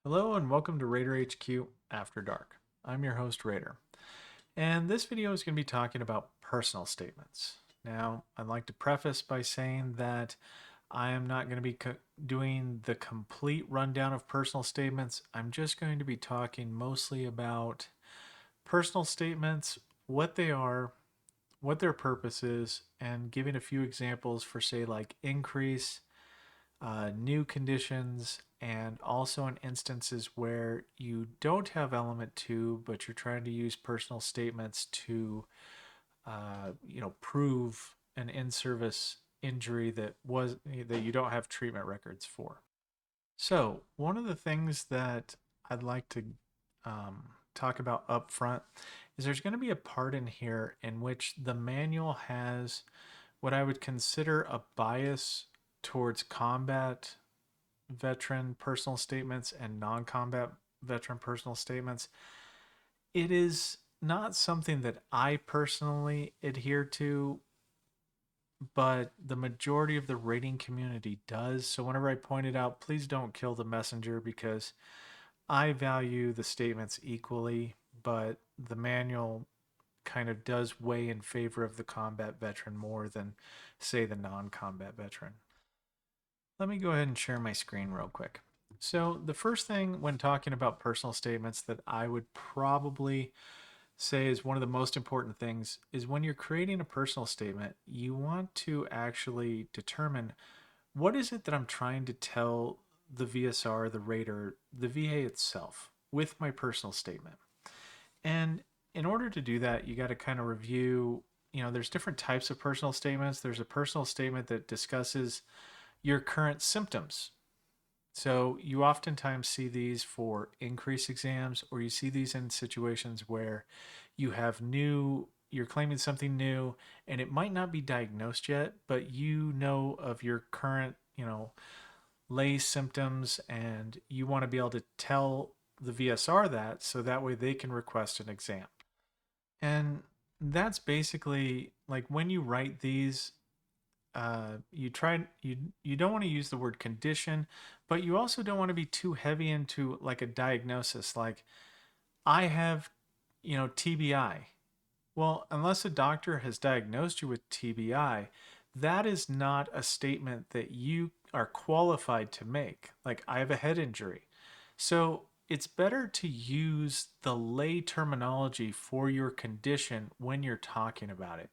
Hello and welcome to Raider HQ After Dark. I'm your host, Raider. And this video is going to be talking about personal statements. Now, I'd like to preface by saying that I am not going to be doing the complete rundown of personal statements. I'm just going to be talking mostly about personal statements, what they are, what their purpose is, and giving a few examples for, say, like increase, new conditions, and also in instances where you don't have element 2 but you're trying to use personal statements to prove an in-service injury that you don't have treatment records for. So one of the things that I'd like to talk about up front is there's going to be a part in here in which the manual has what I would consider a bias towards combat veteran personal statements and non-combat veteran personal statements. It is not something that I personally adhere to, but the majority of the rating community does. So whenever I point it out, please don't kill the messenger, because I value the statements equally, but the manual kind of does weigh in favor of the combat veteran more than, say, the non-combat veteran. Let me go ahead and share my screen real quick. So the first thing when talking about personal statements that I would probably say is one of the most important things is when you're creating a personal statement, you want to actually determine what is it that I'm trying to tell the VSR, the Raider, the VA itself with my personal statement. And in order to do that, you got to kind of review, there's different types of personal statements. There's a personal statement that discusses your current symptoms. So you oftentimes see these for increase exams, or you see these in situations where you're claiming something new and it might not be diagnosed yet, but you know of your current, lay symptoms, and you want to be able to tell the VSR that so that way they can request an exam. And that's basically like when you write these, you don't want to use the word condition, but you also don't want to be too heavy into like a diagnosis, like I have, TBI. Well, unless a doctor has diagnosed you with TBI, that is not a statement that you are qualified to make. Like, I have a head injury. So it's better to use the lay terminology for your condition when you're talking about it,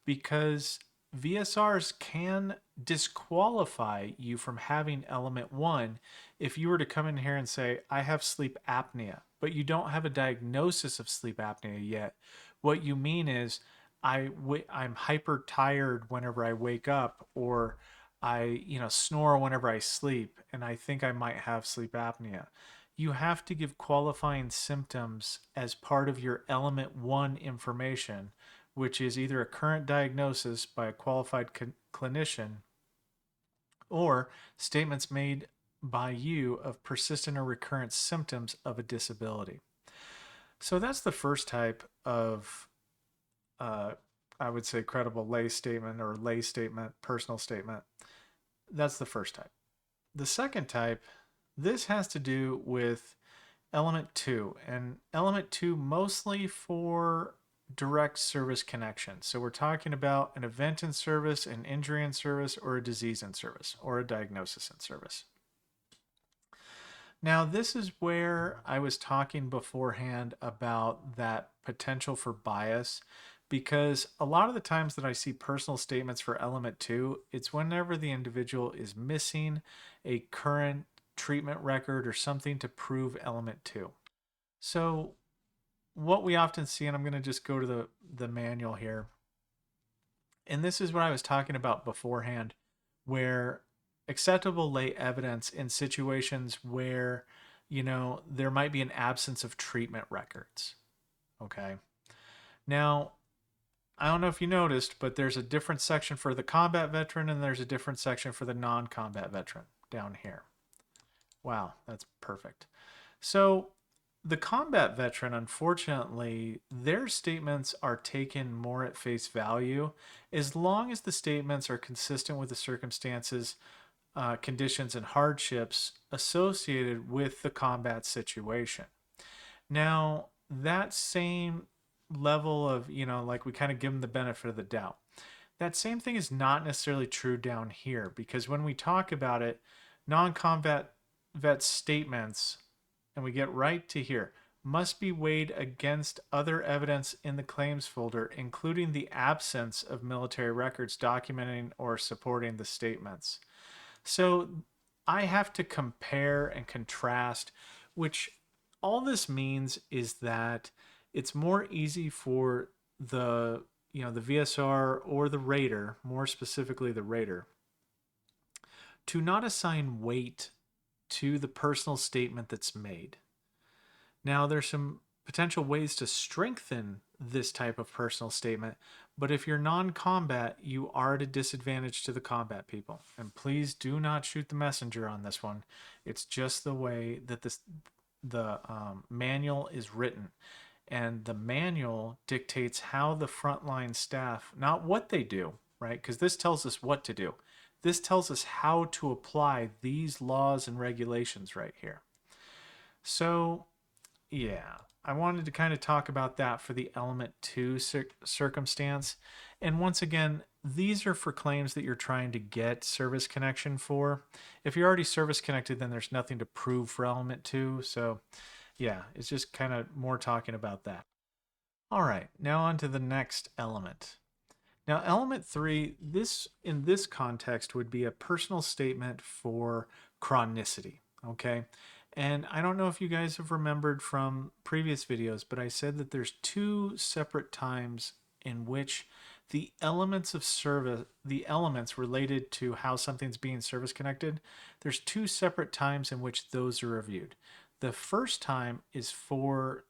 because VSRs can disqualify you from having element 1 if you were to come in here and say, I have sleep apnea, but you don't have a diagnosis of sleep apnea yet. What you mean is, I'm hyper tired whenever I wake up, or I, snore whenever I sleep, and I think I might have sleep apnea. You have to give qualifying symptoms as part of your element 1 information, which is either a current diagnosis by a qualified clinician or statements made by you of persistent or recurrent symptoms of a disability. So that's the first type of, I would say, credible lay statement or lay statement, personal statement. That's the first type. The second type, this has to do with element 2, and element 2 mostly for direct service connection. So we're talking about an event in service, an injury in service, or a disease in service, or a diagnosis in service. Now, this is where I was talking beforehand about that potential for bias, because a lot of the times that I see personal statements for element 2, it's whenever the individual is missing a current treatment record or something to prove element 2. So what we often see, and I'm going to just go to the manual here, and this is what I was talking about beforehand, where acceptable lay evidence in situations where, there might be an absence of treatment records. Okay. Now, I don't know if you noticed, but there's a different section for the combat veteran and there's a different section for the non-combat veteran down here. Wow, that's perfect. So the combat veteran, unfortunately, their statements are taken more at face value as long as the statements are consistent with the circumstances conditions and hardships associated with the combat situation. Now, that same level of, like we kind of give them the benefit of the doubt. That same thing is not necessarily true down here because when we talk about it, non-combat vet statements, and we get right to here, must be weighed against other evidence in the claims folder, including the absence of military records documenting or supporting the statements. So I have to compare and contrast, which all this means is that it's more easy for the VSR or the Raider, more specifically the Raider, to not assign weight to the personal statement that's made. Now, there's some potential ways to strengthen this type of personal statement, but if you're non-combat, you are at a disadvantage to the combat people. And please do not shoot the messenger on this one. It's just the way that the manual is written. And the manual dictates how the frontline staff, not what they do, right? Because this tells us what to do. This tells us how to apply these laws and regulations right here. So, yeah, I wanted to kind of talk about that for the element 2 circumstance. And once again, these are for claims that you're trying to get service connection for. If you're already service connected, then there's nothing to prove for element 2. So, yeah, it's just kind of more talking about that. All right, now on to the next element. Now, element 3, this in this context would be a personal statement for chronicity, okay? And I don't know if you guys have remembered from previous videos, but I said that there's 2 separate times in which the elements of service, the elements related to how something's being service connected, there's 2 separate times in which those are reviewed. The first time is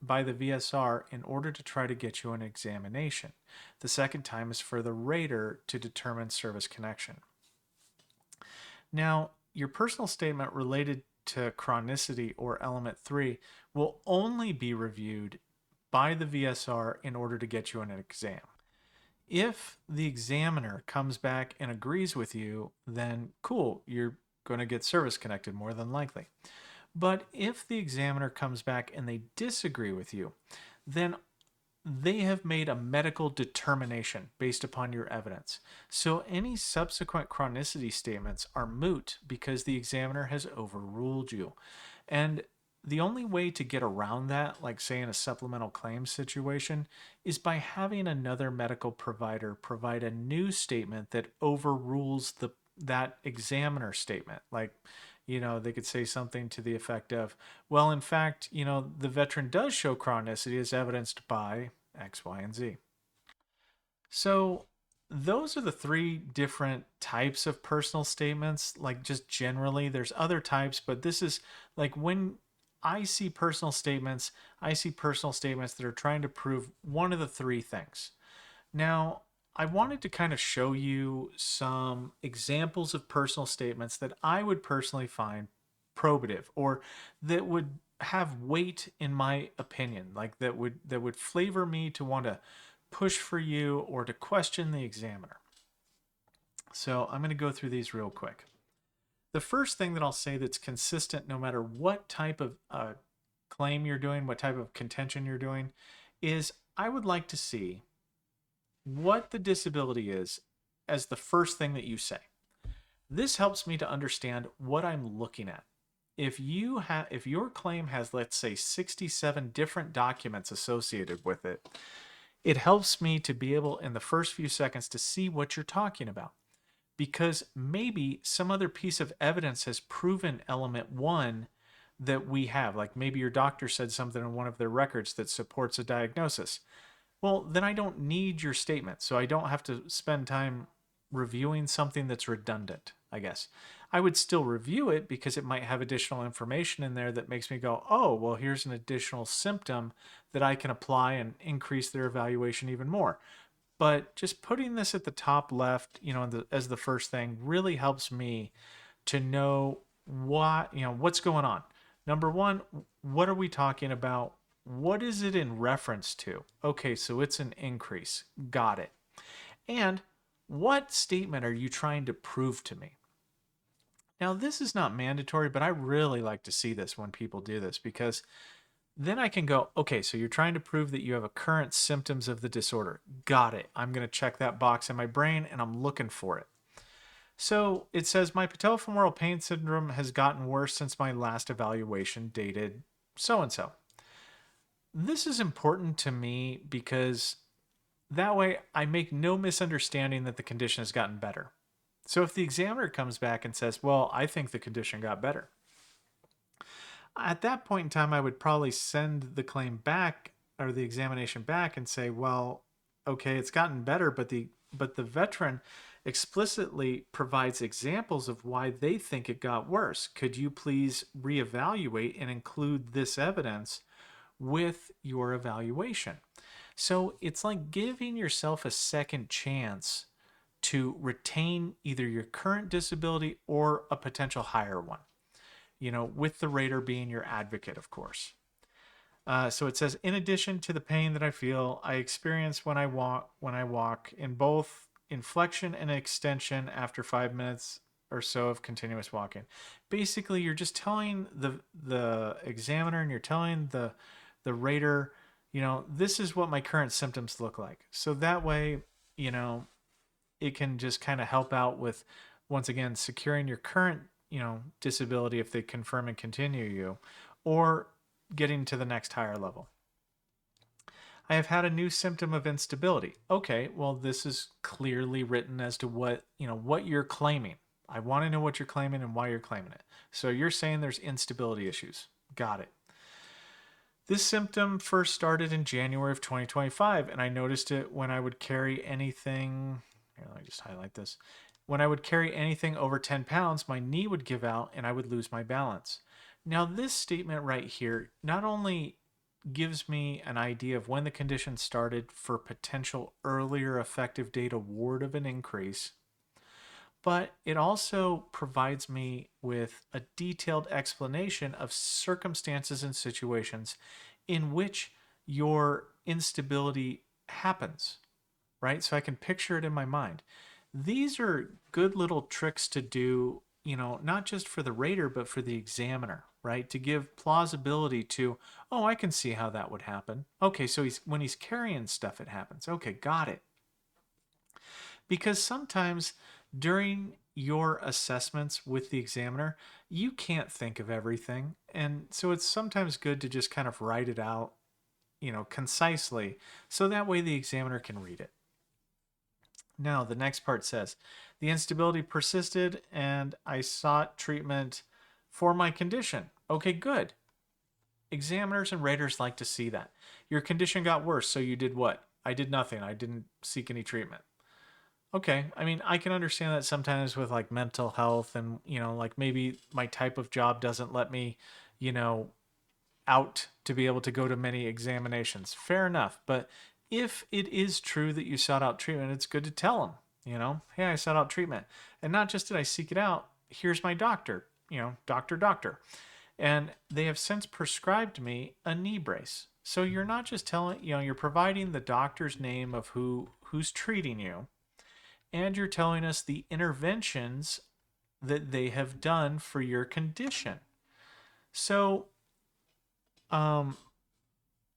by the VSR in order to try to get you an examination. The second time is for the Raider to determine service connection. Now, your personal statement related to chronicity or element 3 will only be reviewed by the VSR in order to get you an exam. If the examiner comes back and agrees with you, then cool, you're going to get service connected more than likely. But if the examiner comes back and they disagree with you, then they have made a medical determination based upon your evidence. So any subsequent chronicity statements are moot because the examiner has overruled you. And the only way to get around that, like say in a supplemental claims situation, is by having another medical provider provide a new statement that overrules that examiner statement. Like, they could say something to the effect of, well, in fact, the veteran does show chronicity as evidenced by X, Y, and Z. So those are the 3 different types of personal statements. Like just generally, there's other types, but this is like when I see personal statements, I see personal statements that are trying to prove one of the 3 things. Now, I wanted to kind of show you some examples of personal statements that I would personally find probative or that would have weight in my opinion, like that would flavor me to want to push for you or to question the examiner. So I'm going to go through these real quick. The first thing that I'll say that's consistent no matter what type of claim you're doing, what type of contention you're doing, is I would like to see what the disability is as the first thing that you say. This helps me to understand what I'm looking at. If your claim has, let's say, 67 different documents associated with it, it helps me to be able in the first few seconds to see what you're talking about. Because maybe some other piece of evidence has proven element 1 that we have. Like maybe your doctor said something in one of their records that supports a diagnosis. Well, then I don't need your statement. So I don't have to spend time reviewing something that's redundant, I guess. I would still review it because it might have additional information in there that makes me go, oh, well, here's an additional symptom that I can apply and increase their evaluation even more. But just putting this at the top left, as the first thing really helps me to know what's going on. Number 1, what are we talking about? What is it in reference to? Okay, so it's an increase. Got it. And what statement are you trying to prove to me? Now, this is not mandatory, but I really like to see this when people do this because then I can go, okay, so you're trying to prove that you have a current symptoms of the disorder. Got it. I'm going to check that box in my brain and I'm looking for it. So it says my patellofemoral pain syndrome has gotten worse since my last evaluation dated so and so. This is important to me because that way I make no misunderstanding that the condition has gotten better. So if the examiner comes back and says, well, I think the condition got better, at that point in time, I would probably send the claim back or the examination back and say, well, okay, it's gotten better, but the veteran explicitly provides examples of why they think it got worse. Could you please reevaluate and include this evidence with your evaluation? So it's like giving yourself a second chance to retain either your current disability or a potential higher one, with the rater being your advocate, of course. So it says, in addition to the pain that I feel, I experience when I walk in both inflection and extension after 5 minutes or so of continuous walking. Basically, you're just telling the examiner and you're telling the rater, this is what my current symptoms look like. So that way, you know, it can just kind of help out with, once again, securing your current, disability if they confirm and continue you, or getting to the next higher level. I have had a new symptom of instability. Okay, well, this is clearly written as to what you're claiming. I want to know what you're claiming and why you're claiming it. So you're saying there's instability issues. Got it. This symptom first started in January of 2025, and I noticed it when I would carry anything. Here, let me just highlight this. When I would carry anything over 10 pounds, my knee would give out and I would lose my balance. Now, this statement right here not only gives me an idea of when the condition started for potential earlier effective date award of an increase, but it also provides me with a detailed explanation of circumstances and situations in which your instability happens, right? So I can picture it in my mind. These are good little tricks to do, not just for the rater, but for the examiner, right? To give plausibility to, oh, I can see how that would happen. Okay, so when he's carrying stuff, it happens. Okay, got it. Because sometimes during your assessments with the examiner, you can't think of everything. And so it's sometimes good to just kind of write it out, concisely, so that way the examiner can read it. Now, the next part says, the instability persisted and I sought treatment for my condition. Okay, good. Examiners and raters like to see that. Your condition got worse, so you did what? I did nothing. I didn't seek any treatment. Okay, I mean, I can understand that sometimes with like mental health and, like maybe my type of job doesn't let me, you know, out to be able to go to many examinations. Fair enough. But if it is true that you sought out treatment, it's good to tell them, hey, I sought out treatment. And not just did I seek it out, here's my doctor, doctor. And they have since prescribed me a knee brace. So you're not just telling, you're providing the doctor's name of who's treating you, and you're telling us the interventions that they have done for your condition. So,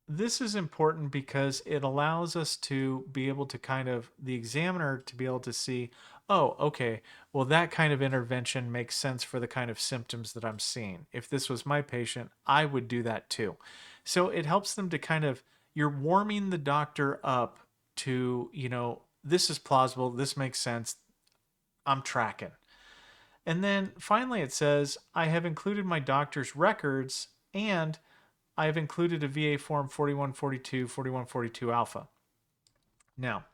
this is important because it allows us to be able to the examiner to be able to see, oh, okay, well, that kind of intervention makes sense for the kind of symptoms that I'm seeing. If this was my patient, I would do that too. So it helps them to you're warming the doctor up to, this is plausible, this makes sense, I'm tracking. And then finally it says, I have included my doctor's records and I have included a VA form 4142, 4142 alpha. Now,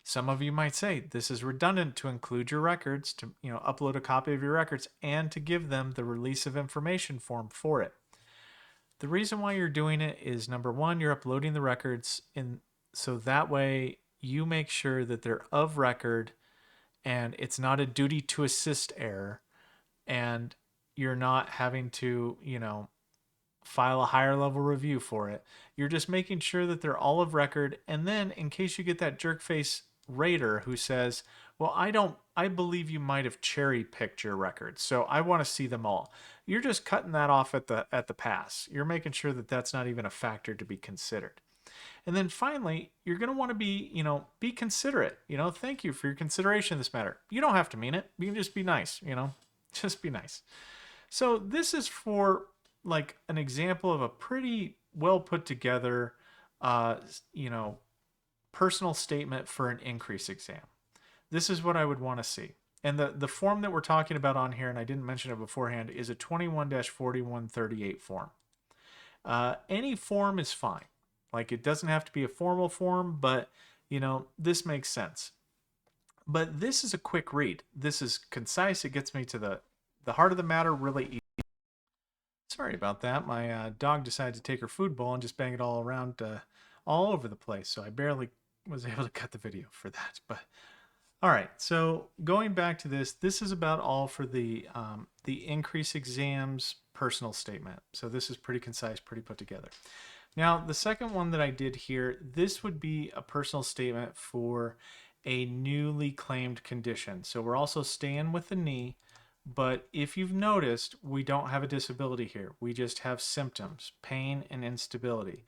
some of you might say this is redundant to include your records, to upload a copy of your records, and to give them the release of information form for it. The reason why you're doing it is, number one, you're uploading the records so that way you make sure that they're of record and it's not a duty to assist error, and you're not having to, file a higher level review for it. You're just making sure that they're all of record. And then in case you get that jerk face rater who says, Well, I believe you might have cherry picked your records, so I want to see them all. You're just cutting that off at the pass. You're making sure that that's not even a factor to be considered. And then finally, you're going to want to be, be considerate. Thank you for your consideration in this matter. You don't have to mean it. You can just be nice, just be nice. So this is for like an example of a pretty well put together, uh, you know, personal statement for an increase exam. This is what I would want to see. And the form that we're talking about on here, and I didn't mention it beforehand, is a 21-4138 form. Any form is fine. Like it doesn't have to be a formal form, but this makes sense. But this is a quick read. This is concise. It gets me to the heart of the matter really easy. Sorry about that. My dog decided to take her food bowl and just bang it all around, all over the place. So I barely was able to cut the video for that. But all right. So going back to this is about all for the increase exams personal statement. So this is pretty concise, pretty put together. Now, the second one that I did here, this would be a personal statement for a newly claimed condition. So we're also staying with the knee, but if you've noticed, we don't have a disability here. We just have symptoms, pain, and instability.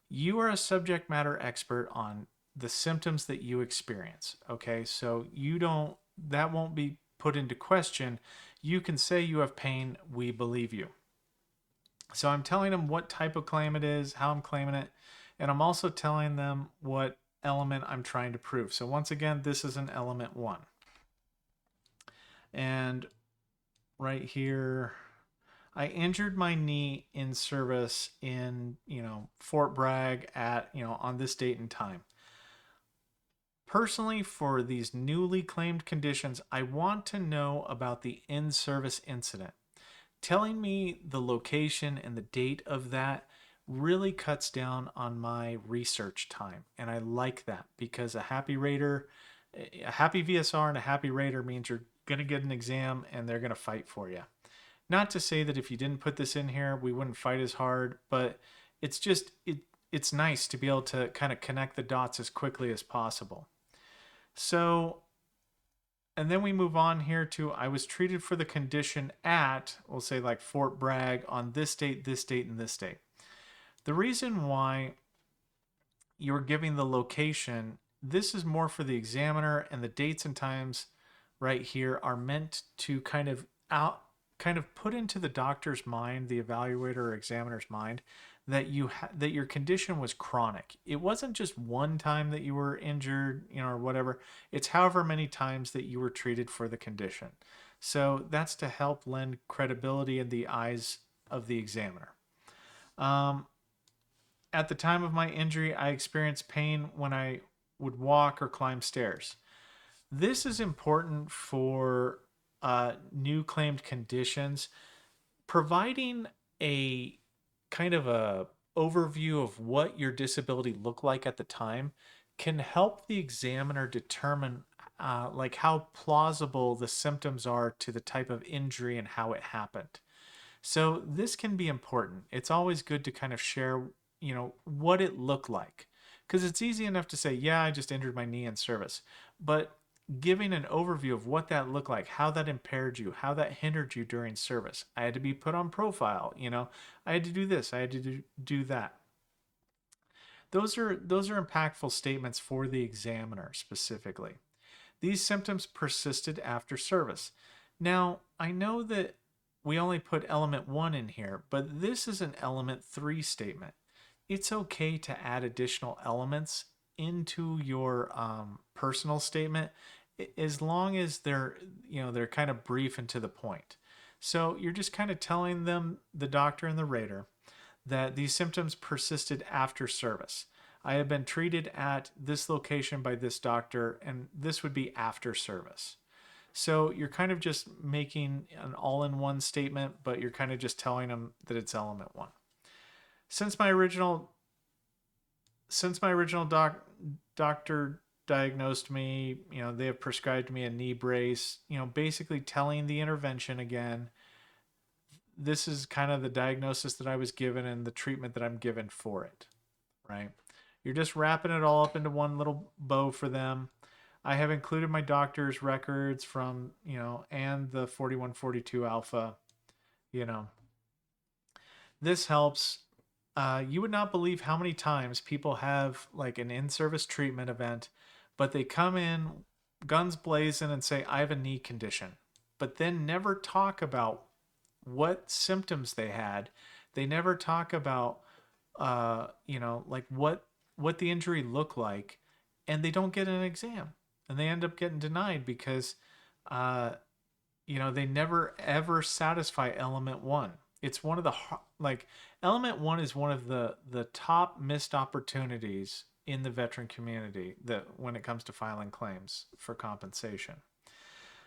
You are a subject matter expert on the symptoms that you experience, okay? So that won't be put into question. You can say you have pain, we believe you. So I'm telling them what type of claim it is, how I'm claiming it, and I'm also telling them what element I'm trying to prove. So once again, this is an element 1. And right here, I injured my knee in service in, Fort Bragg at, on this date and time. Personally, for these newly claimed conditions, I want to know about the in-service incident. Telling me the location and the date of that really cuts down on my research time. And I like that because a happy VSR and a happy rater means you're going to get an exam and they're going to fight for you. Not to say that if you didn't put this in here, we wouldn't fight as hard, but it's just, it's nice to be able to kind of connect the dots as quickly as possible. So, and then we move on here to I was treated for the condition at, we'll say like Fort Bragg on this date, and this date. The reason why you're giving the location, this is more for the examiner, and the dates and times right here are meant to kind of put into the doctor's mind, the evaluator or examiner's mind, that that your condition was chronic. It wasn't just one time that you were injured, or whatever. It's however many times that you were treated for the condition. So that's to help lend credibility in the eyes of the examiner. At the time of my injury, I experienced pain when I would walk or climb stairs. This is important for new claimed conditions, providing a kind of a overview of what your disability looked like at the time can help the examiner determine like how plausible the symptoms are to the type of injury and how it happened. So this can be important. It's always good to kind of share, what it looked like, because it's easy enough to say, yeah, I just injured my knee in service, but giving an overview of what that looked like, how that impaired you, how that hindered you during service. I had to be put on profile, I had to do this, I had to do that. Those are impactful statements for the examiner specifically. These symptoms persisted after service. Now, I know that we only put element 1 in here, but this is an element 3 statement. It's okay to add additional elements into your personal statement as long as they're kind of brief and to the point. So you're just kind of telling them, the doctor and the rater, that these symptoms persisted after service. I have been treated at this location by this doctor, and this would be after service. So you're kind of just making an all-in-one statement, but you're kind of just telling them that it's element 1. Since my original doctor diagnosed me, they have prescribed me a knee brace, basically telling the intervention again. This is kind of the diagnosis that I was given and the treatment that I'm given for it, right? You're just wrapping it all up into one little bow for them. I have included my doctor's records from, and the 4142 alpha, you know. This helps. You would not believe how many times people have like an in-service treatment event, but they come in guns blazing and say, I have a knee condition, but then never talk about what symptoms they had. They never talk about, like what the injury looked like, and they don't get an exam, and they end up getting denied because, uh, they never ever satisfy element one. It's one of the like element one is one of the top missed opportunities in the veteran community that when it comes to filing claims for compensation.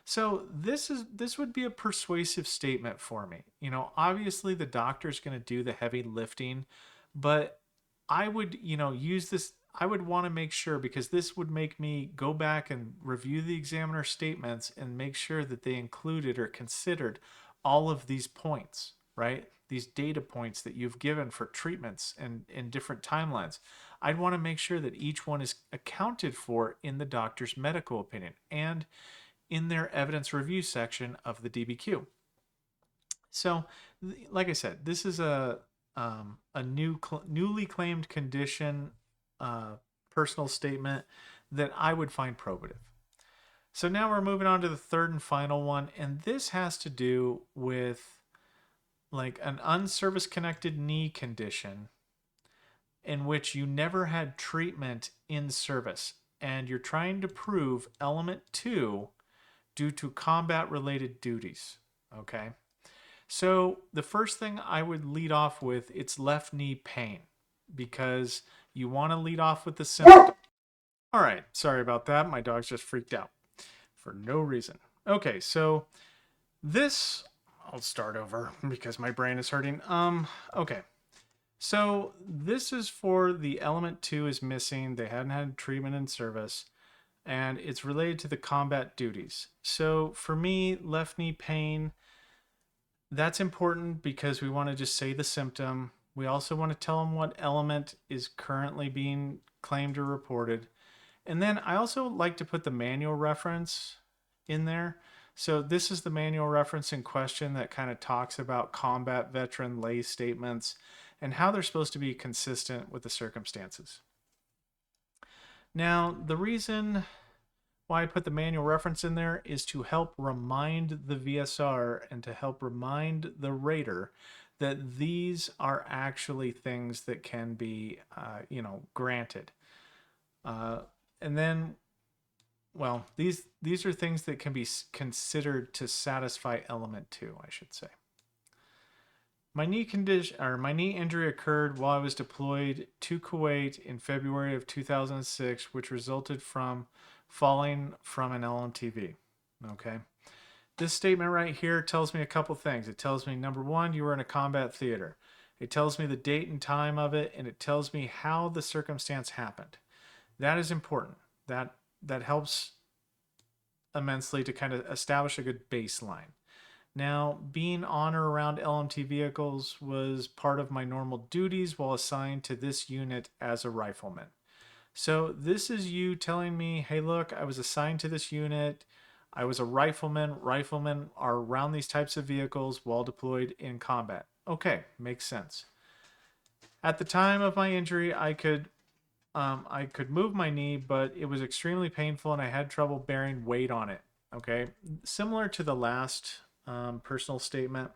So this would be a persuasive statement for me. Obviously the doctor's going to do the heavy lifting, but I would, use this. I would want to make sure, because this would make me go back and review the examiner statements and make sure that they included or considered all of these points, right? These data points that you've given for treatments and in different timelines. I'd want to make sure that each one is accounted for in the doctor's medical opinion and in their evidence review section of the DBQ. So, like I said, this is a newly claimed condition personal statement that I would find probative. So now we're moving on to the third and final one, and this has to do with like an unservice-connected knee condition in which you never had treatment in service, and you're trying to prove element 2 due to combat-related duties. Okay? So the first thing I would lead off with, it's left knee pain, because you want to lead off with the symptom. All right, sorry about that. My dog's just freaked out for no reason. Okay, so this, I'll start over because my brain is hurting. Okay. So this is for the element 2 is missing. They hadn't had treatment in service, and it's related to the combat duties. So for me, left knee pain, that's important because we want to just say the symptom. We also want to tell them what element is currently being claimed or reported. And then I also like to put the manual reference in there. So this is the manual reference in question that kind of talks about combat veteran lay statements and how they're supposed to be consistent with the circumstances. Now, the reason why I put the manual reference in there is to help remind the VSR and to help remind the rater that these are actually things that can be, granted. And then, well, these are things that can be considered to satisfy element 2, I should say. My knee injury occurred while I was deployed to Kuwait in February of 2006, which resulted from falling from an LMTV. Okay. This statement right here tells me a couple things. It tells me, number one, you were in a combat theater. It tells me the date and time of it, and it tells me how the circumstance happened. That is important. That helps immensely to kind of establish a good baseline. Now, being on or around LMT vehicles was part of my normal duties while assigned to this unit as a rifleman. So this is you telling me, hey, look, I was assigned to this unit. I was a rifleman. Riflemen are around these types of vehicles while deployed in combat. Okay, makes sense. At the time of my injury, I could move my knee, but it was extremely painful and I had trouble bearing weight on it. Okay, similar to the last personal statement.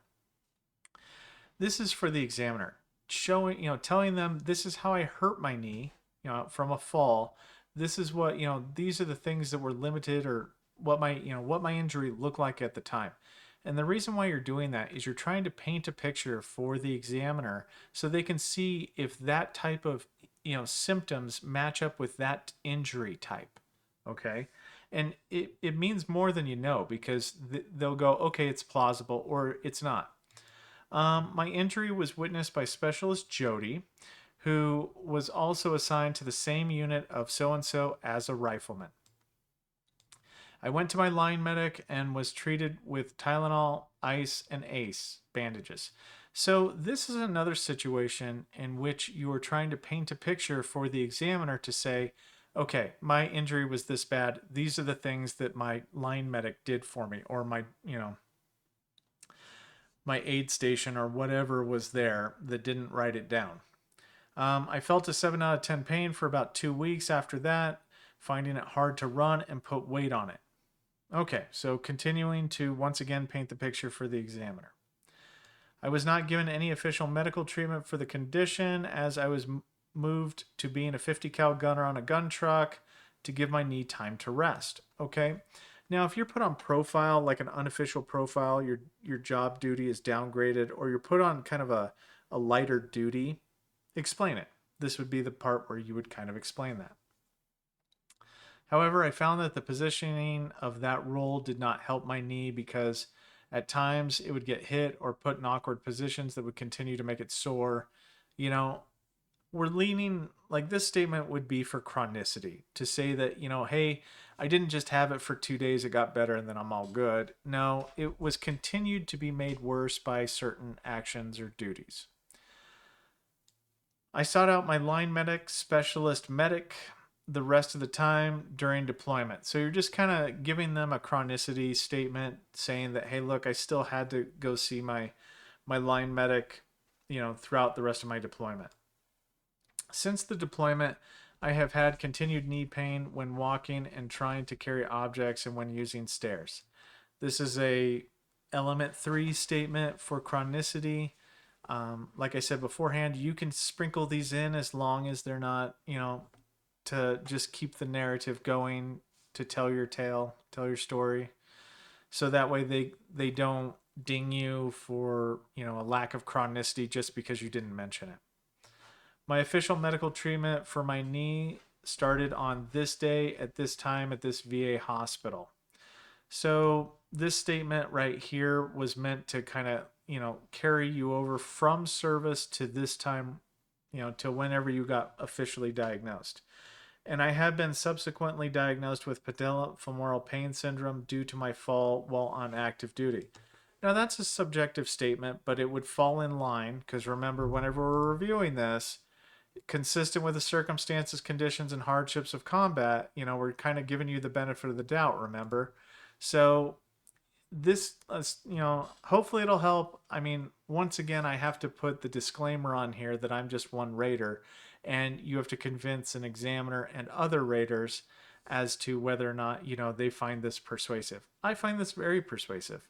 This is for the examiner, showing, telling them this is how I hurt my knee, from a fall. This is what, these are the things that were limited, or what my injury looked like at the time. And the reason why you're doing that is you're trying to paint a picture for the examiner so they can see if that type of, symptoms match up with that injury type. Okay. And it means more than because they'll go, okay, it's plausible, or it's not. My injury was witnessed by Specialist Jody, who was also assigned to the same unit of so-and-so as a rifleman. I went to my line medic and was treated with Tylenol, ice, and ACE bandages. So this is another situation in which you are trying to paint a picture for the examiner to say, okay, my injury was this bad. These are the things that my line medic did for me, or my, my aid station or whatever was there that didn't write it down. I felt a 7 out of 10 pain for about 2 weeks after that, finding it hard to run and put weight on it. Okay, so continuing to once again paint the picture for the examiner. I was not given any official medical treatment for the condition as I was moved to being a 50 cal gunner on a gun truck to give my knee time to rest. Okay. Now, if you're put on profile, like an unofficial profile, your job duty is downgraded, or you're put on kind of a lighter duty, explain it. This would be the part where you would kind of explain that. However, I found that the positioning of that role did not help my knee because at times it would get hit or put in awkward positions that would continue to make it sore. You know, we're leaning, like, this statement would be for chronicity, to say that, hey, I didn't just have it for 2 days, it got better, and then I'm all good. No, it was continued to be made worse by certain actions or duties. I sought out my line medic, specialist medic, the rest of the time during deployment. So you're just kind of giving them a chronicity statement saying that, hey, look, I still had to go see my line medic, throughout the rest of my deployment. Since the deployment, I have had continued knee pain when walking and trying to carry objects and when using stairs. This is a element 3 statement for chronicity. Like I said beforehand, you can sprinkle these in as long as they're not, to just keep the narrative going, to tell your tale, tell your story. So that way they don't ding you for, a lack of chronicity just because you didn't mention it. My official medical treatment for my knee started on this day at this time at this VA hospital. So this statement right here was meant to kind of, carry you over from service to this time, to whenever you got officially diagnosed. And I have been subsequently diagnosed with patellofemoral pain syndrome due to my fall while on active duty. Now, that's a subjective statement, but it would fall in line because remember, whenever we're reviewing this, consistent with the circumstances, conditions, and hardships of combat, we're kind of giving you the benefit of the doubt, remember? So this, hopefully it'll help. I mean, once again, I have to put the disclaimer on here that I'm just one rater, and you have to convince an examiner and other raters as to whether or not, they find this persuasive. I find this very persuasive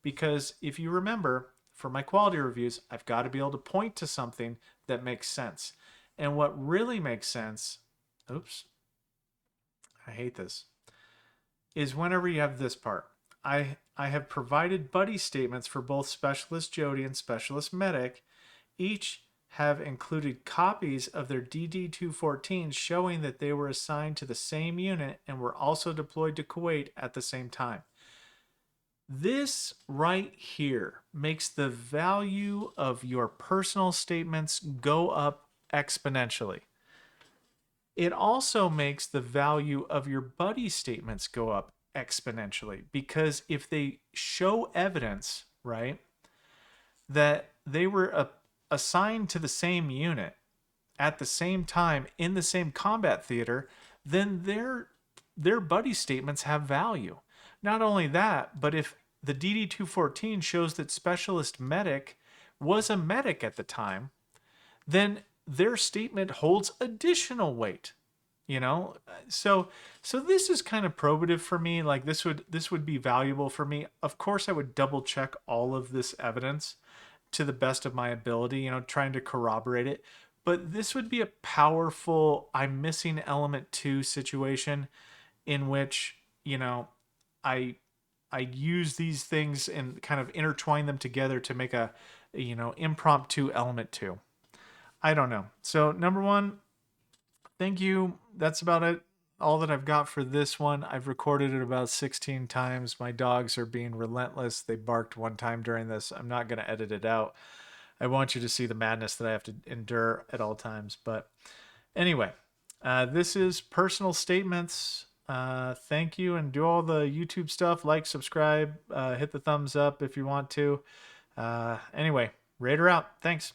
because if you remember, for my quality reviews, I've got to be able to point to something that makes sense. And what really makes sense, oops, I hate this, is whenever you have this part. I have provided buddy statements for both Specialist Jody and Specialist Medic. Each have included copies of their DD-214 showing that they were assigned to the same unit and were also deployed to Kuwait at the same time. This right here makes the value of your personal statements go up exponentially. It also makes the value of your buddy statements go up exponentially because if they show evidence, right, that they were assigned to the same unit at the same time in the same combat theater, then their buddy statements have value. Not only that, but if the DD-214 shows that Specialist Medic was a medic at the time, then their statement holds additional weight. So this is kind of probative for me. Like this would be valuable for me. Of course, I would double check all of this evidence to the best of my ability, trying to corroborate it. But this would be a powerful I'm missing element 2 situation in which, I use these things and kind of intertwine them together to make a, impromptu element 2. I don't know. So number 1, thank you. That's about it. All that I've got for this one. I've recorded it about 16 times. My dogs are being relentless. They barked one time during this. I'm not going to edit it out. I want you to see the madness that I have to endure at all times. But anyway, this is personal statements. Thank you, and do all the YouTube stuff. Like, subscribe, hit the thumbs up if you want to. Anyway, Raider out. Thanks.